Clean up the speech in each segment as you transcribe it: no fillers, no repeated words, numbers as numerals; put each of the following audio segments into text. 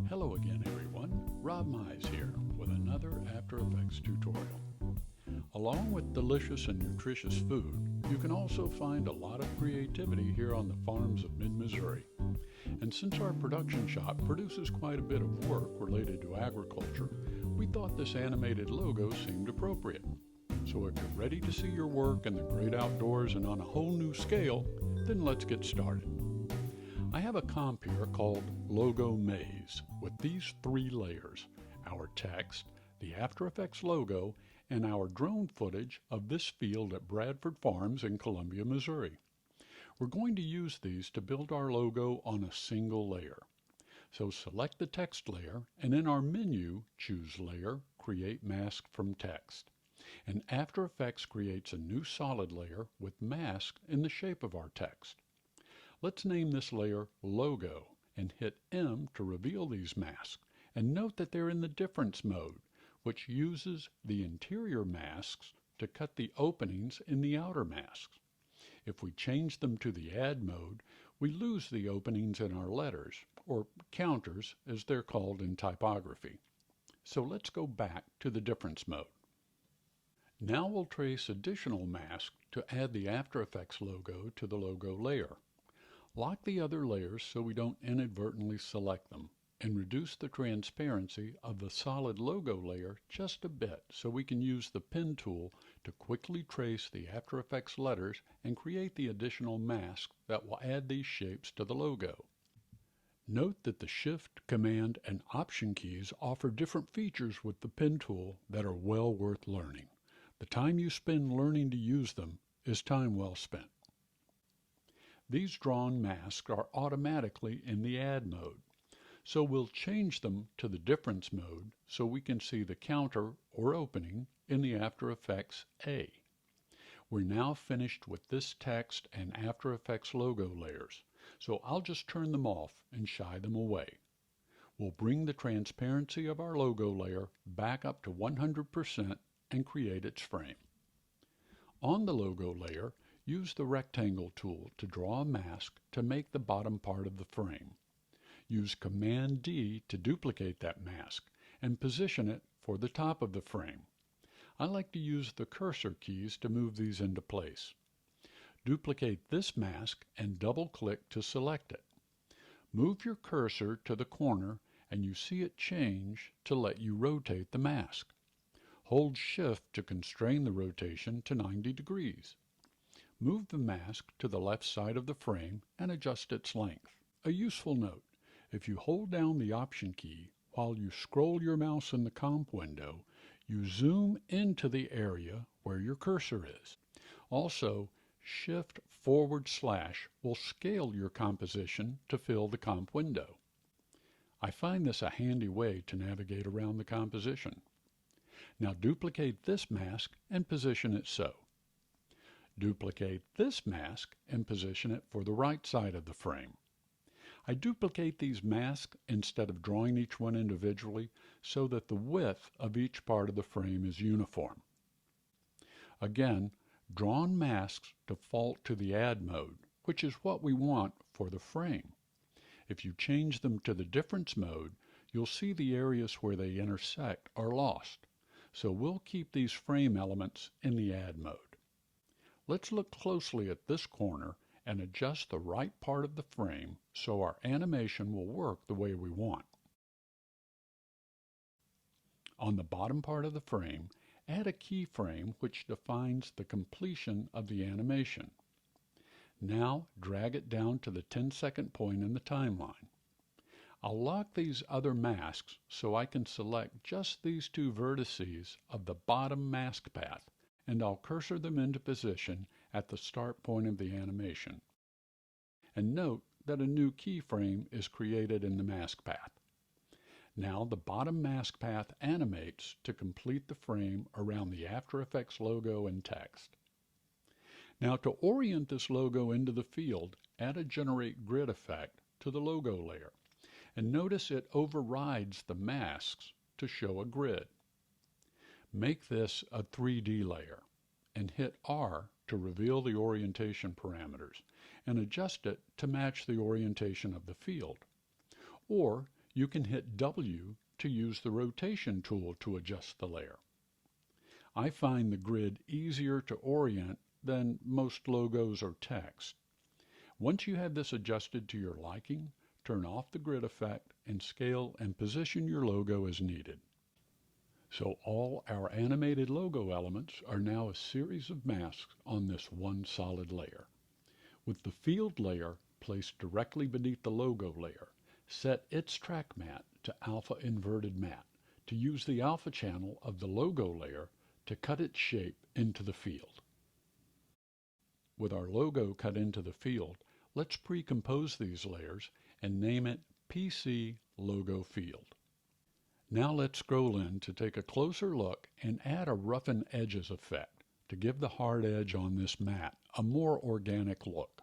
Hello again everyone, Rob Mize here with another After Effects tutorial. Along with delicious and nutritious food, you can also find a lot of creativity here on the farms of mid-Missouri. And since our production shop produces quite a bit of work related to agriculture, we thought this animated logo seemed appropriate. So if you're ready to see your work in the great outdoors and on a whole new scale, then let's get started. I have a comp here called Logo Maze with these three layers: our text, the After Effects logo, and our drone footage of this field at Bradford Farms in Columbia, Missouri. We're going to use these to build our logo on a single layer. So select the text layer and in our menu choose Layer, Create Mask from Text. And After Effects creates a new solid layer with mask in the shape of our text. Let's name this layer Logo and hit M to reveal these masks, and note that they're in the difference mode, which uses the interior masks to cut the openings in the outer masks. If we change them to the add mode, we lose the openings in our letters, or counters as they're called in typography. So let's go back to the difference mode. Now we'll trace additional masks to add the After Effects logo to the logo layer. Lock the other layers so we don't inadvertently select them, and reduce the transparency of the solid logo layer just a bit so we can use the pen tool to quickly trace the After Effects letters and create the additional mask that will add these shapes to the logo. Note that the Shift, Command, and Option keys offer different features with the pen tool that are well worth learning. The time you spend learning to use them is time well spent. These drawn masks are automatically in the add mode, so we'll change them to the difference mode so we can see the counter or opening in the After Effects A. We're now finished with this text and After Effects logo layers, so I'll just turn them off and shy them away. We'll bring the transparency of our logo layer back up to 100% and create its frame. On the logo layer, use the rectangle tool to draw a mask to make the bottom part of the frame. Use Command D to duplicate that mask and position it for the top of the frame. I like to use the cursor keys to move these into place. Duplicate this mask and double-click to select it. Move your cursor to the corner and you see it change to let you rotate the mask. Hold Shift to constrain the rotation to 90 degrees. Move the mask to the left side of the frame and adjust its length. A useful note: if you hold down the Option key while you scroll your mouse in the comp window, you zoom into the area where your cursor is. Also, Shift / will scale your composition to fill the comp window. I find this a handy way to navigate around the composition. Now duplicate this mask and position it so. Duplicate this mask and position it for the right side of the frame. I duplicate these masks instead of drawing each one individually so that the width of each part of the frame is uniform. Again, drawn masks default to the add mode, which is what we want for the frame. If you change them to the difference mode, you'll see the areas where they intersect are lost. So we'll keep these frame elements in the add mode. Let's look closely at this corner and adjust the right part of the frame so our animation will work the way we want. On the bottom part of the frame, add a keyframe which defines the completion of the animation. Now drag it down to the 10-second point in the timeline. I'll lock these other masks so I can select just these two vertices of the bottom mask path, and I'll cursor them into position at the start point of the animation. And note that a new keyframe is created in the mask path. Now the bottom mask path animates to complete the frame around the After Effects logo and text. Now to orient this logo into the field, add a Generate Grid effect to the logo layer, and notice it overrides the masks to show a grid. Make this a 3D layer, and hit R to reveal the orientation parameters, and adjust it to match the orientation of the field. Or You can hit W to use the rotation tool to adjust the layer. I find the grid easier to orient than most logos or text. Once you have this adjusted to your liking, turn off the grid effect and scale and position your logo as needed. So all our animated logo elements are now a series of masks on this one solid layer. With the field layer placed directly beneath the logo layer, set its track matte to alpha inverted matte to use the alpha channel of the logo layer to cut its shape into the field. With our logo cut into the field, let's pre-compose these layers and name it PC Logo Field. Now let's scroll in to take a closer look and add a roughen edges effect to give the hard edge on this mat a more organic look.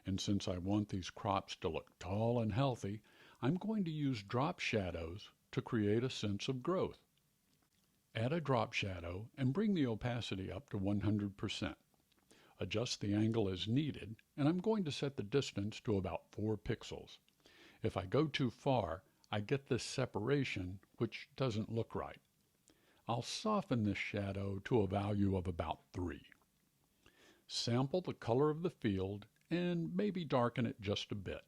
And since I want these crops to look tall and healthy, I'm going to use drop shadows to create a sense of growth. Add a drop shadow and bring the opacity up to 100%. Adjust the angle as needed, and I'm going to set the distance to about 4 pixels. If I go too far, I get this separation, which doesn't look right. I'll soften this shadow to a value of about 3. Sample the color of the field and maybe darken it just a bit.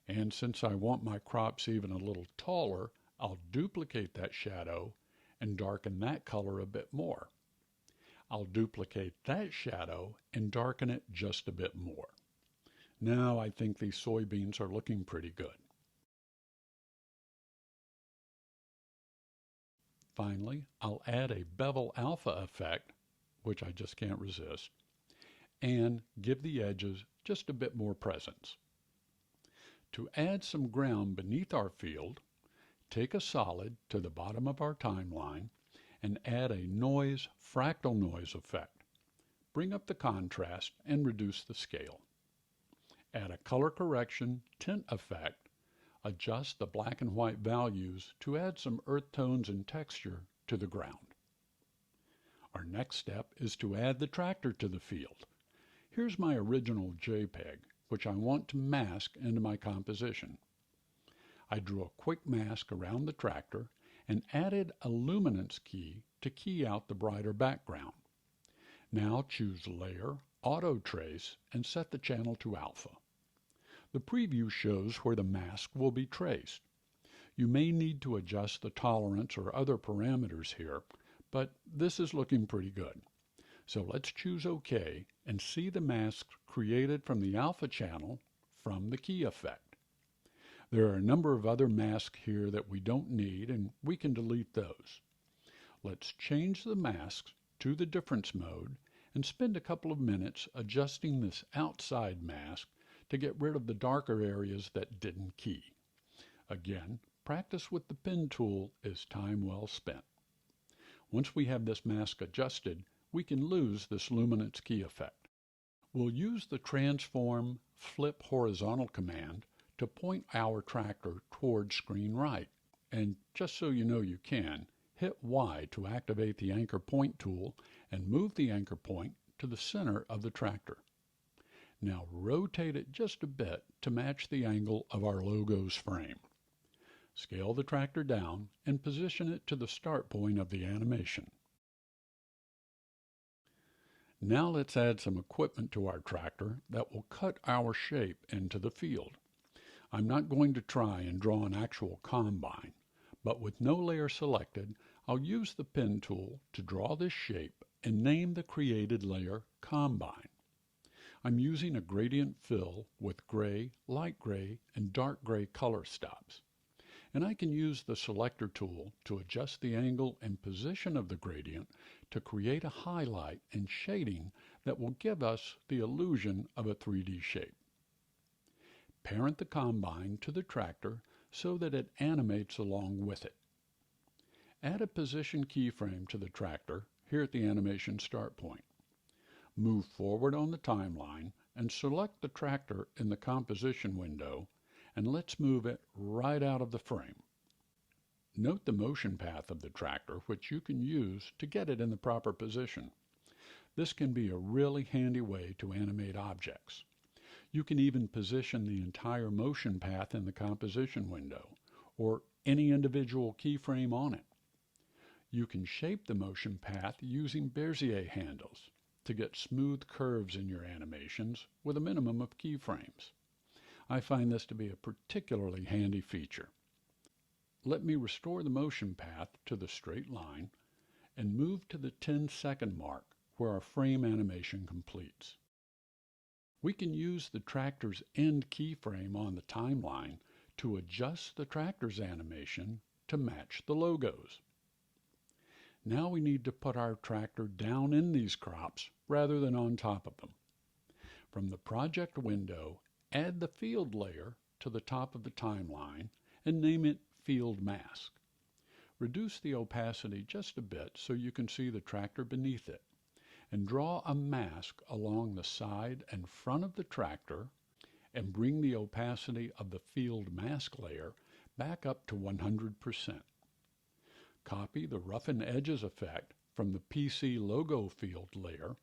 And since I want my crops even a little taller, I'll duplicate that shadow and darken that color a bit more. I'll duplicate that shadow and darken it just a bit more. Now I think these soybeans are looking pretty good. Finally, I'll add a bevel alpha effect, which I just can't resist, and give the edges just a bit more presence. To add some ground beneath our field, take a solid to the bottom of our timeline and add a fractal noise effect. Bring up the contrast and reduce the scale. Add a color correction tint effect. Adjust the black and white values to add some earth tones and texture to the ground. Our next step is to add the tractor to the field. Here's my original JPEG, which I want to mask into my composition. I drew a quick mask around the tractor and added a luminance key to key out the brighter background. Now choose Layer, Auto Trace, and set the channel to alpha. The preview shows where the mask will be traced. You may need to adjust the tolerance or other parameters here, but this is looking pretty good. So let's choose OK and see the masks created from the alpha channel from the key effect. There are a number of other masks here that we don't need, and we can delete those. Let's change the masks to the difference mode and spend a couple of minutes adjusting this outside mask to get rid of the darker areas that didn't key. Again, practice with the pen tool is time well spent. Once we have this mask adjusted, we can lose this luminance key effect. We'll use the Transform Flip Horizontal command to point our tractor toward screen right. And just so you know you can, hit Y to activate the Anchor Point tool and move the anchor point to the center of the tractor. Now rotate it just a bit to match the angle of our logo's frame. Scale the tractor down and position it to the start point of the animation. Now let's add some equipment to our tractor that will cut our shape into the field. I'm not going to try and draw an actual combine, but with no layer selected, I'll use the pen tool to draw this shape and name the created layer Combine. I'm using a gradient fill with gray, light gray, and dark gray color stops. And I can use the selector tool to adjust the angle and position of the gradient to create a highlight and shading that will give us the illusion of a 3D shape. Parent the combine to the tractor so that it animates along with it. Add a position keyframe to the tractor here at the animation start point. Move forward on the timeline and select the tractor in the composition window, and let's move it right out of the frame. Note the motion path of the tractor, which you can use to get it in the proper position. This can be a really handy way to animate objects. You can even position the entire motion path in the composition window, or any individual keyframe on it. You can shape the motion path using Bezier handles to get smooth curves in your animations with a minimum of keyframes. I find this to be a particularly handy feature. Let me restore the motion path to the straight line and move to the 10-second mark where our frame animation completes. We can use the tractor's end keyframe on the timeline to adjust the tractor's animation to match the logos. Now we need to put our tractor down in these crops rather than on top of them. From the project window, add the field layer to the top of the timeline and name it Field Mask. Reduce the opacity just a bit so you can see the tractor beneath it, and draw a mask along the side and front of the tractor and bring the opacity of the Field Mask layer back up to 100%. Copy the Roughen Edges effect from the PC logo field layer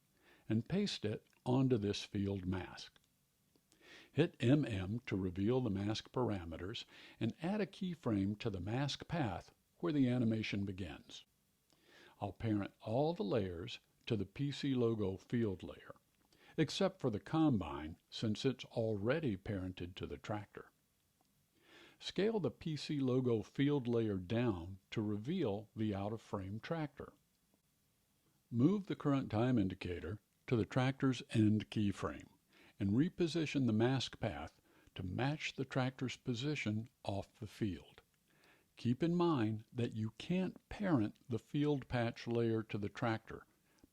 and paste it onto this field mask. Hit MM to reveal the mask parameters and add a keyframe to the mask path where the animation begins. I'll parent all the layers to the PC logo field layer, except for the combine since it's already parented to the tractor. Scale the PC logo field layer down to reveal the out-of-frame tractor. Move the current time indicator to the tractor's end keyframe and reposition the mask path to match the tractor's position off the field. Keep in mind that you can't parent the field patch layer to the tractor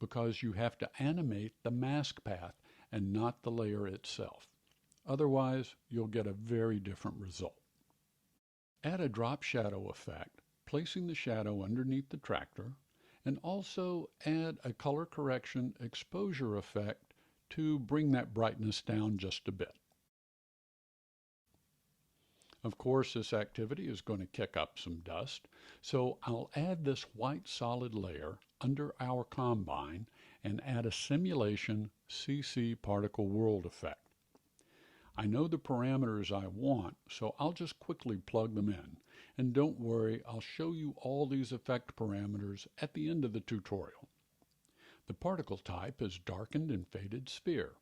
because you have to animate the mask path and not the layer itself. Otherwise, you'll get a very different result. Add a drop shadow effect, placing the shadow underneath the tractor, and also add a color correction exposure effect to bring that brightness down just a bit. Of course, this activity is going to kick up some dust, so I'll add this white solid layer under our combine and add a simulation CC particle world effect. I know the parameters I want, so I'll just quickly plug them in. And don't worry, I'll show you all these effect parameters at the end of the tutorial. The particle type is darkened and faded sphere.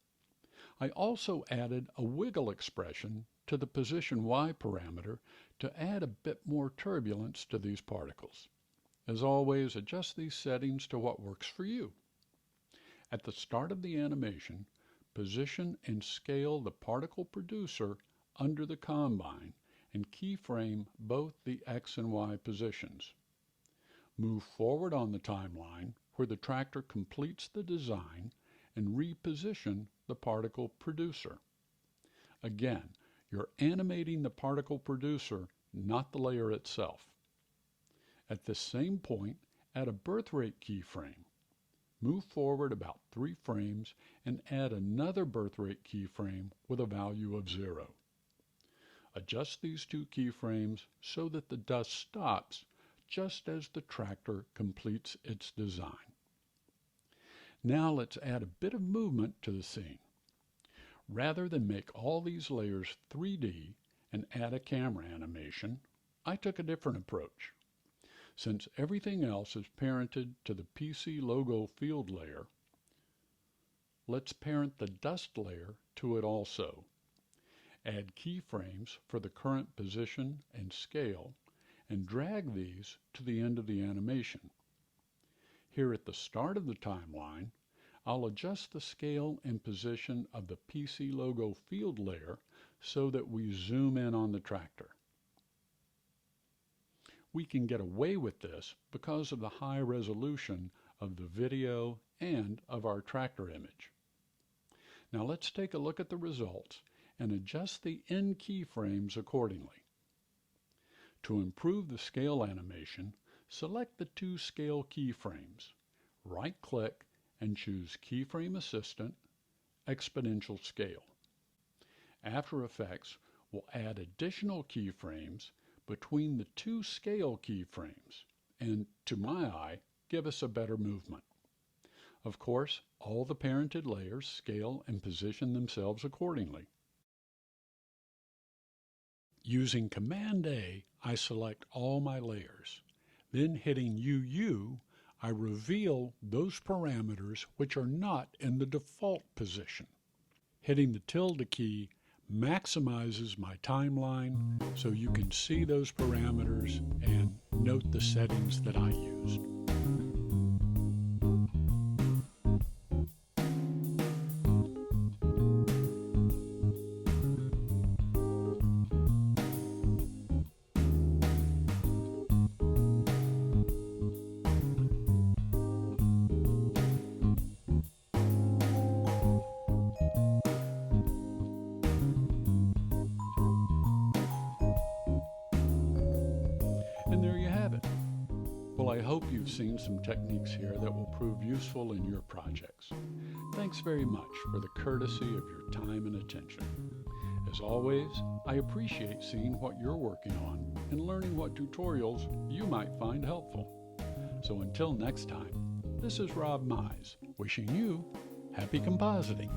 I also added a wiggle expression to the position Y parameter to add a bit more turbulence to these particles. As always, adjust these settings to what works for you. At the start of the animation, position and scale the particle producer under the combine and keyframe both the X and Y positions. Move forward on the timeline where the tractor completes the design and reposition the particle producer. Again, you're animating the particle producer, not the layer itself. At this same point, add a birth rate keyframe. Move forward about 3 frames and add another birth rate keyframe with a value of 0. Adjust these 2 keyframes so that the dust stops just as the tractor completes its design. Now let's add a bit of movement to the scene. Rather than make all these layers 3D and add a camera animation, I took a different approach. Since everything else is parented to the PC logo field layer, let's parent the dust layer to it also. Add keyframes for the current position and scale and drag these to the end of the animation. Here at the start of the timeline, I'll adjust the scale and position of the PC logo field layer so that we zoom in on the tractor. We can get away with this because of the high resolution of the video and of our tractor image. Now let's take a look at the results and adjust the end keyframes accordingly. To improve the scale animation, select the 2 scale keyframes, right-click and choose Keyframe Assistant, Exponential Scale. After Effects will add additional keyframes between the 2 scale keyframes and, to my eye, give us a better movement. Of course, all the parented layers scale and position themselves accordingly. Using Command A, I select all my layers. Then hitting UU, I reveal those parameters which are not in the default position. Hitting the tilde key maximizes my timeline so you can see those parameters and note the settings that I used. And there you have it. Well, I hope you've seen some techniques here that will prove useful in your projects. Thanks very much for the courtesy of your time and attention. As always, I appreciate seeing what you're working on and learning what tutorials you might find helpful. So until next time, this is Rob Mize, wishing you happy compositing.